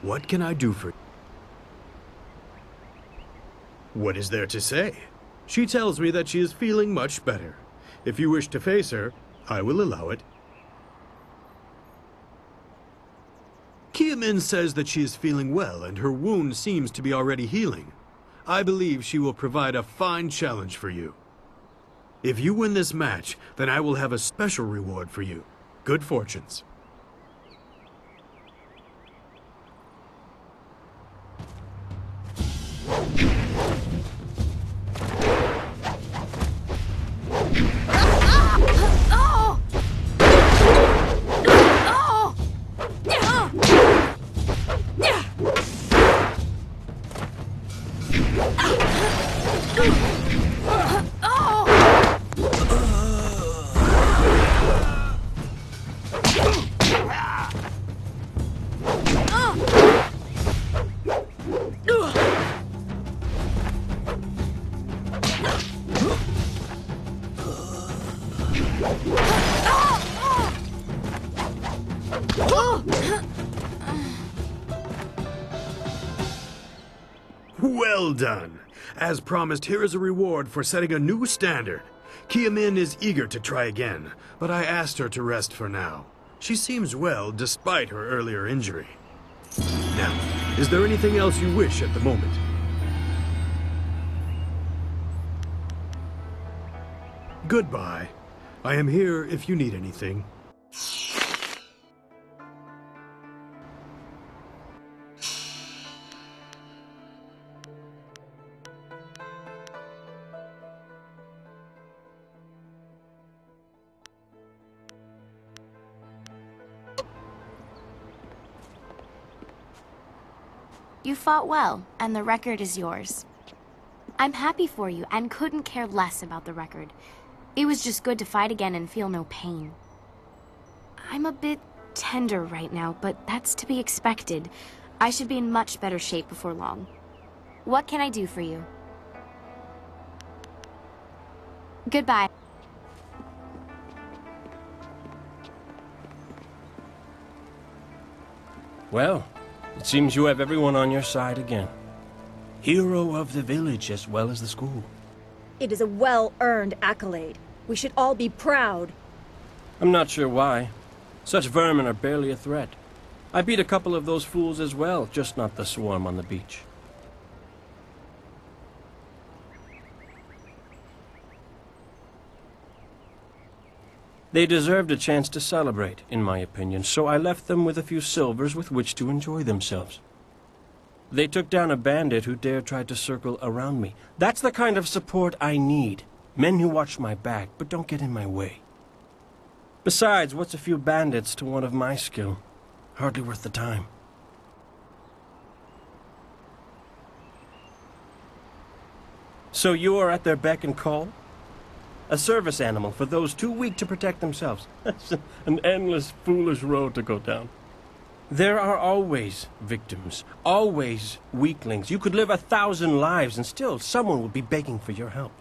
What can I do for you? What is there to say? She tells me that she is feeling much better. If you wish to face her, I will allow it. Kiamin says that she is feeling well and her wound seems to be already healing. I believe she will provide a fine challenge for you. If you win this match, then I will have a special reward for you. Good fortunes. Well done. As promised, here is a reward for setting a new standard. Kiamin is eager to try again, but I asked her to rest for now. She seems well despite her earlier injury. Now, is there anything else you wish at the moment? Goodbye. I am here if you need anything. You fought well, and the record is yours. I'm happy for you and couldn't care less about the record. It was just good to fight again and feel no pain. I'm a bit tender right now, but that's to be expected. I should be in much better shape before long. What can I do for you? Goodbye. Well, it seems you have everyone on your side again. Hero of the village as well as the school. It is a well-earned accolade. We should all be proud. I'm not sure why. Such vermin are barely a threat. I beat a couple of those fools as well, just not the swarm on the beach. They deserved a chance to celebrate, in my opinion, so I left them with a few silvers with which to enjoy themselves. They took down a bandit who dared try to circle around me. That's the kind of support I need. Men who watch my back, but don't get in my way. Besides, what's a few bandits to one of my skill? Hardly worth the time. So you are at their beck and call? A service animal for those too weak to protect themselves. That's an endless, foolish road to go down. There are always victims, always weaklings. You could live 1,000 lives and still someone would be begging for your help.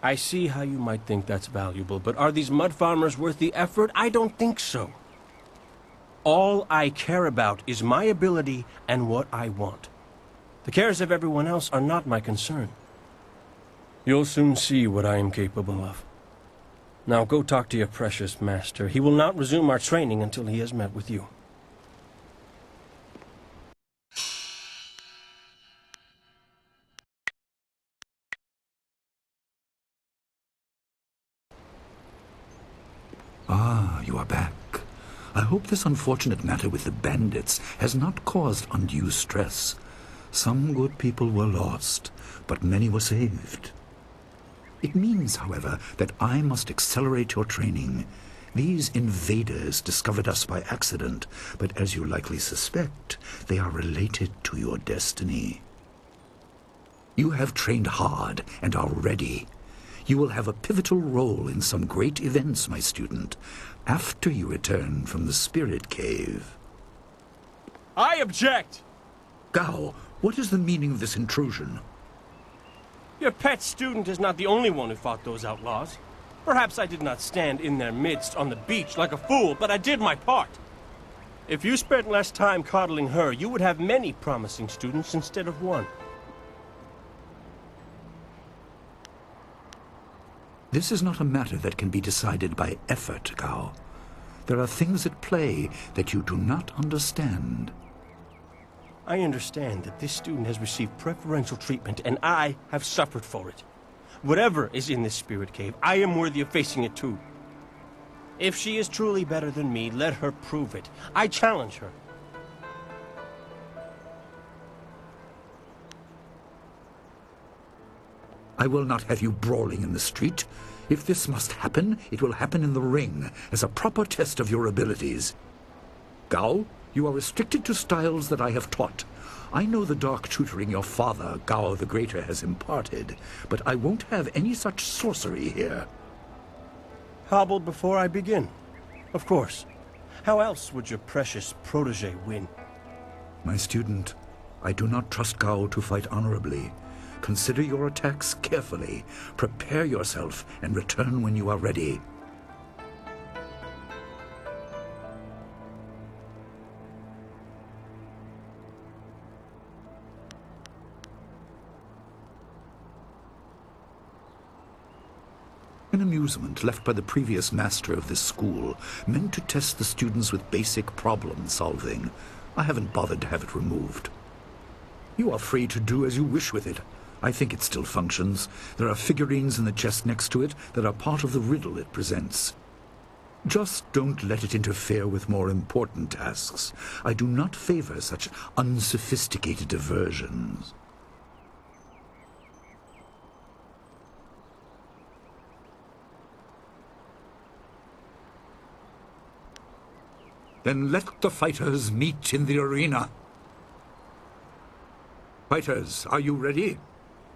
I see how you might think that's valuable, but are these mud farmers worth the effort? I don't think so. All I care about is my ability and what I want. The cares of everyone else are not my concern. You'll soon see what I am capable of. Now go talk to your precious master. He will not resume our training until he has met with you. Ah, you are back. I hope this unfortunate matter with the bandits has not caused undue stress. Some good people were lost, but many were saved. It means, however, that I must accelerate your training. These invaders discovered us by accident, but as you likely suspect, they are related to your destiny. You have trained hard and are ready. You will have a pivotal role in some great events, my student, after you return from the Spirit Cave. I object! Gao, what is the meaning of this intrusion? Your pet student is not the only one who fought those outlaws. Perhaps I did not stand in their midst on the beach like a fool, but I did my part. If you spent less time coddling her, you would have many promising students instead of one. This is not a matter that can be decided by effort, Gao. There are things at play that you do not understand. I understand that this student has received preferential treatment, and I have suffered for it. Whatever is in this spirit cave, I am worthy of facing it too. If she is truly better than me, let her prove it. I challenge her. I will not have you brawling in the street. If this must happen, it will happen in the ring, as a proper test of your abilities. Gao, you are restricted to styles that I have taught. I know the dark tutoring your father, Gao the Greater, has imparted, but I won't have any such sorcery here. Hobbled before I begin. Of course. How else would your precious protege win? My student, I do not trust Gao to fight honorably. Consider your attacks carefully. Prepare yourself and return when you are ready. An amusement left by the previous master of this school, meant to test the students with basic problem solving. I haven't bothered to have it removed. You are free to do as you wish with it. I think it still functions. There are figurines in the chest next to it that are part of the riddle it presents. Just don't let it interfere with more important tasks. I do not favor such unsophisticated diversions. Then let the fighters meet in the arena. Fighters, are you ready?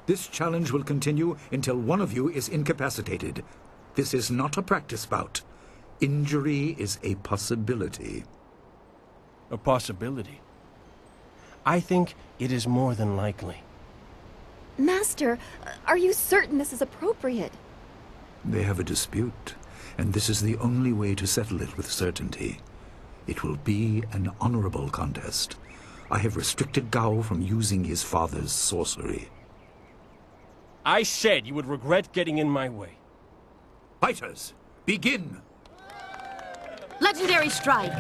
This challenge will continue until one of you is incapacitated. This is not a practice bout. Injury is a possibility. A possibility? I think it is more than likely. Master, are you certain this is appropriate? They have a dispute, and this is the only way to settle it with certainty. It will be an honorable contest. I have restricted Gao from using his father's sorcery. I said you would regret getting in my way. Fighters, begin! Legendary strike!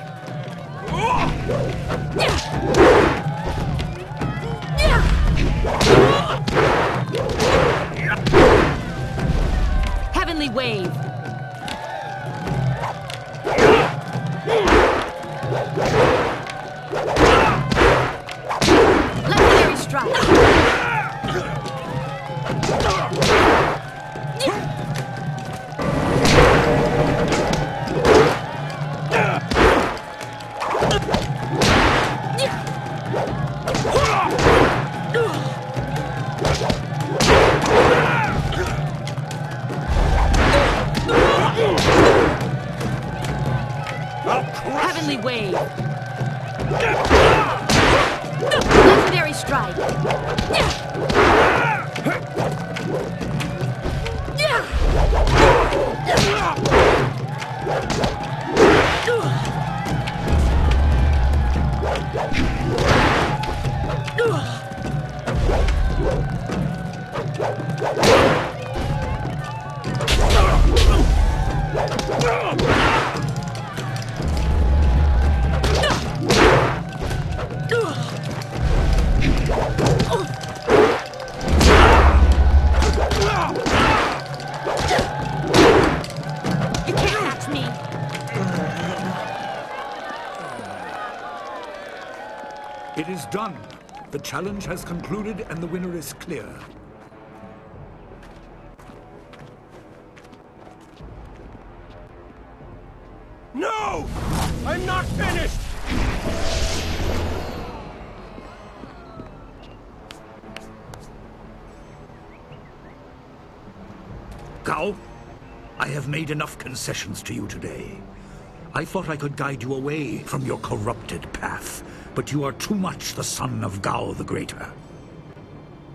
Heavenly wave! Legendary strike! Heavenly wave! Legendary strike! It is done. The challenge has concluded and the winner is clear. No! I'm not finished! Gao, I have made enough concessions to you today. I thought I could guide you away from your corrupted path, but you are too much the son of Gao the Greater.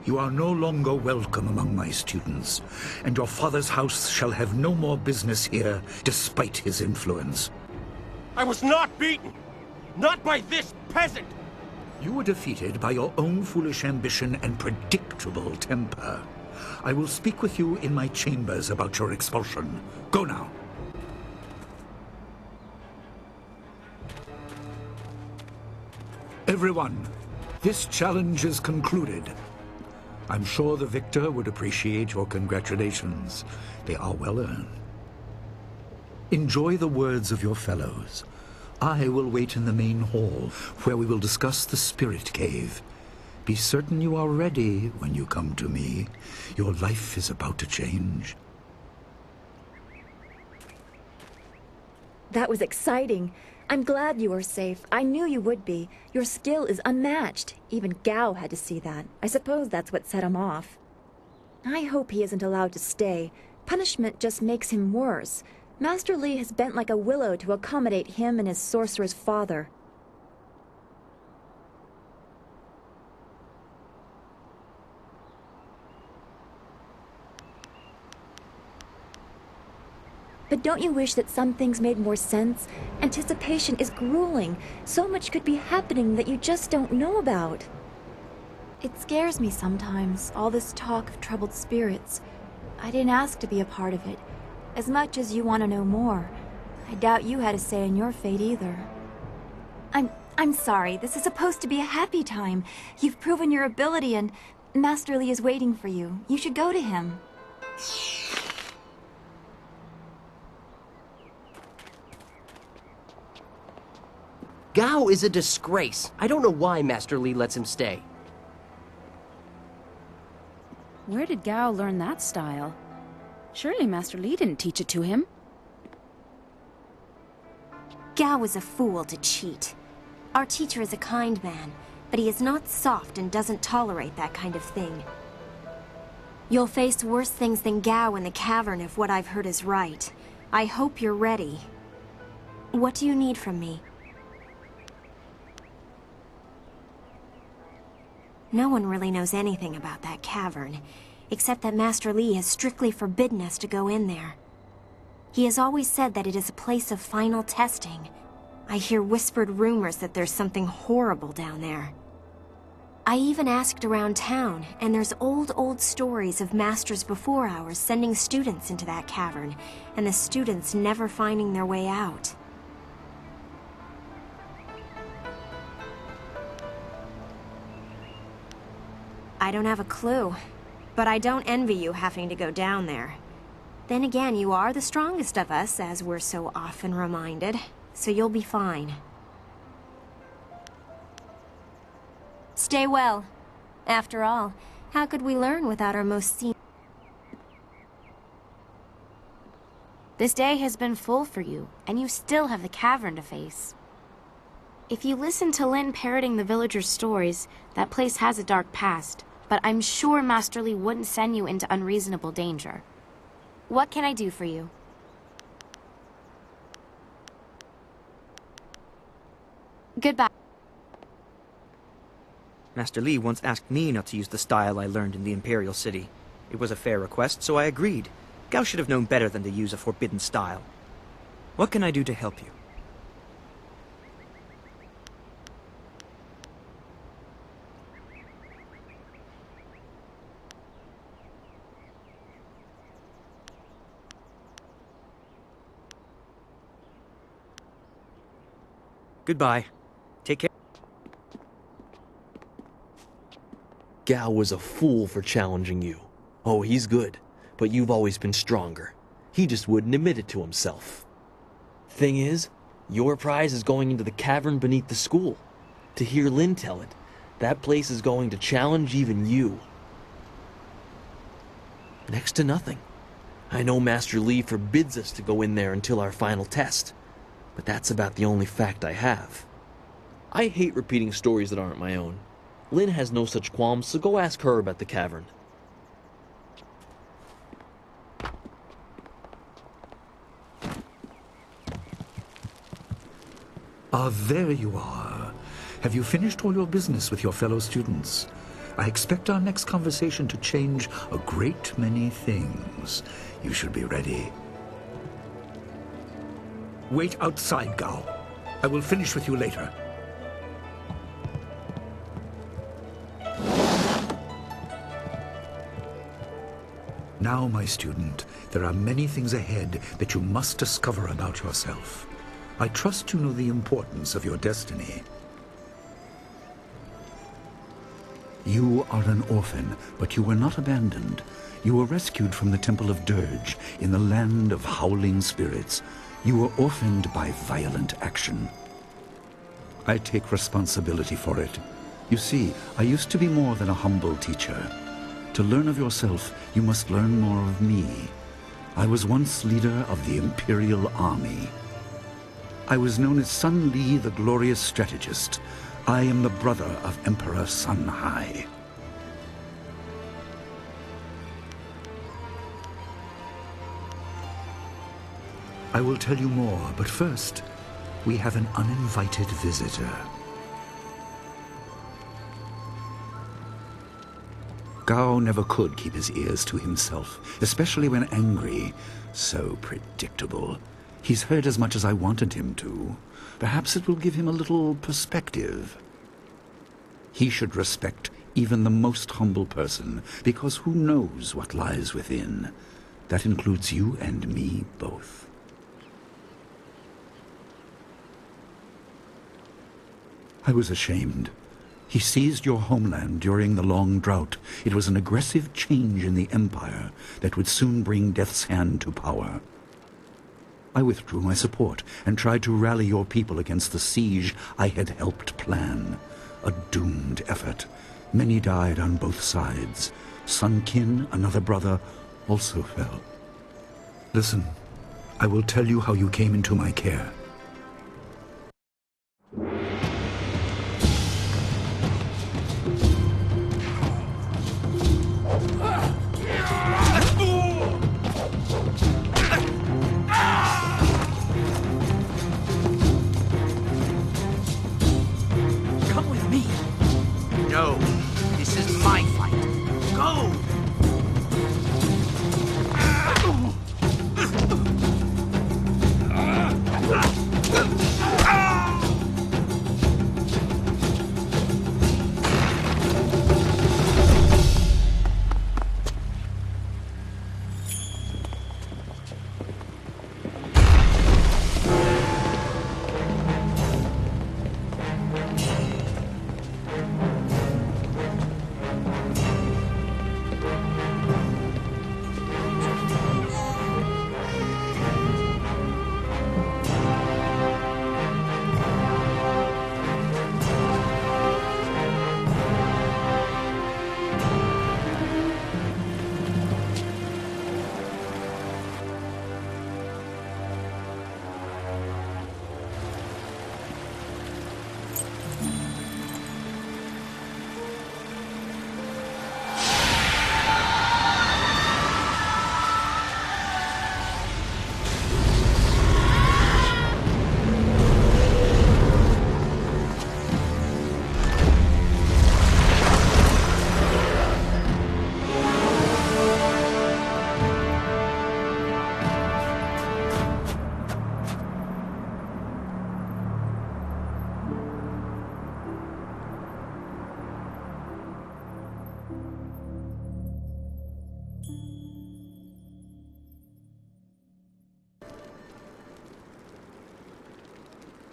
You are no longer welcome among my students, and your father's house shall have no more business here, despite his influence. I was not beaten! Not by this peasant! You were defeated by your own foolish ambition and predictable temper. I will speak with you in my chambers about your expulsion. Go now. Everyone, this challenge is concluded. I'm sure the victor would appreciate your congratulations. They are well earned. Enjoy the words of your fellows. I will wait in the main hall, where we will discuss the spirit cave. Be certain you are ready when you come to me. Your life is about to change. That was exciting. I'm glad you were safe. I knew you would be. Your skill is unmatched. Even Gao had to see that. I suppose that's what set him off. I hope he isn't allowed to stay. Punishment just makes him worse. Master Li has bent like a willow to accommodate him and his sorcerer's father. But don't you wish that some things made more sense? Anticipation is grueling. So much could be happening that you just don't know about. It scares me sometimes, all this talk of troubled spirits. I didn't ask to be a part of it. As much as you want to know more, I doubt you had a say in your fate either. I'm sorry. This is supposed to be a happy time. You've proven your ability and Master Li is waiting for you. You should go to him. Gao is a disgrace. I don't know why Master Li lets him stay. Where did Gao learn that style? Surely Master Li didn't teach it to him. Gao is a fool to cheat. Our teacher is a kind man, but he is not soft and doesn't tolerate that kind of thing. You'll face worse things than Gao in the cavern if what I've heard is right. I hope you're ready. What do you need from me? No one really knows anything about that cavern, except that Master Li has strictly forbidden us to go in there. He has always said that it is a place of final testing. I hear whispered rumors that there's something horrible down there. I even asked around town, and there's old stories of masters before ours sending students into that cavern, and the students never finding their way out. I don't have a clue, but I don't envy you having to go down there. Then again, you are the strongest of us, as we're so often reminded, so you'll be fine. Stay well. After all, how could we learn without our most senior? This day has been full for you, and you still have the cavern to face. If you listen to Lin parroting the villagers' stories, that place has a dark past, but I'm sure Master Li wouldn't send you into unreasonable danger. What can I do for you? Goodbye. Master Li once asked me not to use the style I learned in the Imperial City. It was a fair request, so I agreed. Gao should have known better than to use a forbidden style. What can I do to help you? Goodbye. Take care. Gao was a fool for challenging you. Oh, he's good, but you've always been stronger. He just wouldn't admit it to himself. Thing is, your prize is going into the cavern beneath the school. To hear Lin tell it, that place is going to challenge even you. Next to nothing. I know Master Li forbids us to go in there until our final test, but that's about the only fact I have. I hate repeating stories that aren't my own. Lin has no such qualms, so go ask her about the cavern. Ah, there you are. Have you finished all your business with your fellow students? I expect our next conversation to change a great many things. You should be ready. Wait outside, Gao. I will finish with you later. Now, my student, there are many things ahead that you must discover about yourself. I trust you know the importance of your destiny. You are an orphan, but you were not abandoned. You were rescued from the Temple of Dirge in the land of howling spirits. You were orphaned by violent action. I take responsibility for it. You see, I used to be more than a humble teacher. To learn of yourself, you must learn more of me. I was once leader of the Imperial Army. I was known as Sun Li, the glorious strategist. I am the brother of Emperor Sun Hai. I will tell you more, but first, we have an uninvited visitor. Gao never could keep his ears to himself, especially when angry. So predictable. He's heard as much as I wanted him to. Perhaps it will give him a little perspective. He should respect even the most humble person, because who knows what lies within? That includes you and me both. I was ashamed. He seized your homeland during the long drought. It was an aggressive change in the Empire that would soon bring Death's Hand to power. I withdrew my support and tried to rally your people against the siege I had helped plan. A doomed effort. Many died on both sides. Sun Qin, another brother, also fell. Listen, I will tell you how you came into my care. No, this is my fight. Go!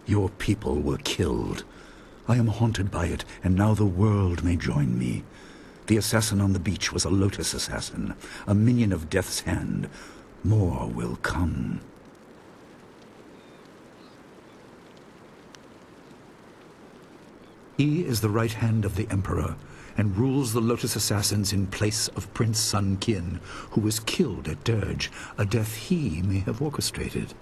Your people were killed. I am haunted by it, and now the world may join me. The assassin on the beach was a Lotus assassin, a minion of Death's Hand. More will come. He is the right hand of the Emperor, and rules the Lotus assassins in place of Prince Sun Qin, who was killed at Dirge, a death he may have orchestrated.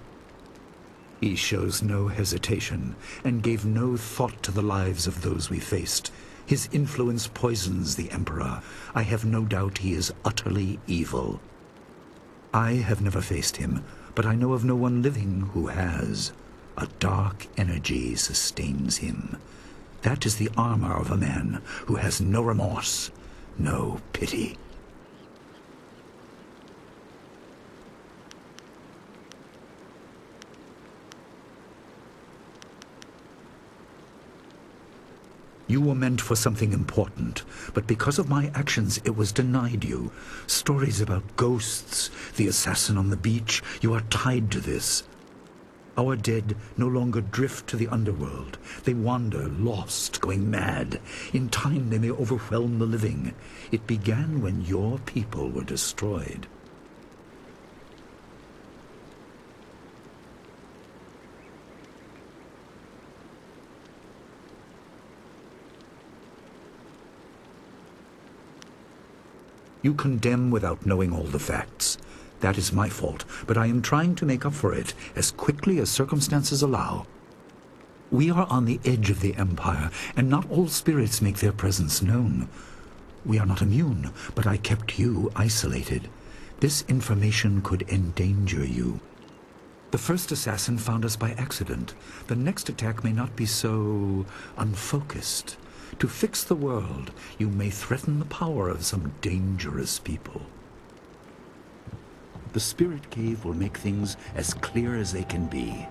He shows no hesitation, and gave no thought to the lives of those we faced. His influence poisons the Emperor. I have no doubt he is utterly evil. I have never faced him, but I know of no one living who has. A dark energy sustains him. That is the armor of a man who has no remorse, no pity. You were meant for something important, but because of my actions it was denied you. Stories about ghosts, the assassin on the beach, you are tied to this. Our dead no longer drift to the underworld. They wander, lost, going mad. In time they may overwhelm the living. It began when your people were destroyed. You condemn without knowing all the facts. That is my fault, but I am trying to make up for it as quickly as circumstances allow. We are on the edge of the Empire, and not all spirits make their presence known. We are not immune, but I kept you isolated. This information could endanger you. The first assassin found us by accident. The next attack may not be so unfocused. To fix the world, you may threaten the power of some dangerous people. The Spirit Cave will make things as clear as they can be.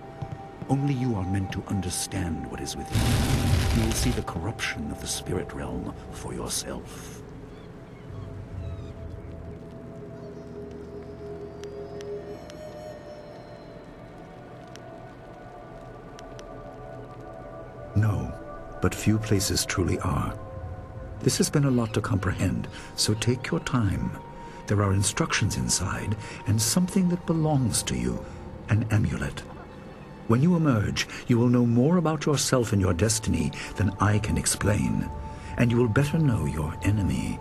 Only you are meant to understand what is within. You will see the corruption of the spirit realm for yourself. No. But few places truly are. This has been a lot to comprehend, so take your time. There are instructions inside, and something that belongs to you, an amulet. When you emerge, you will know more about yourself and your destiny than I can explain, and you will better know your enemy.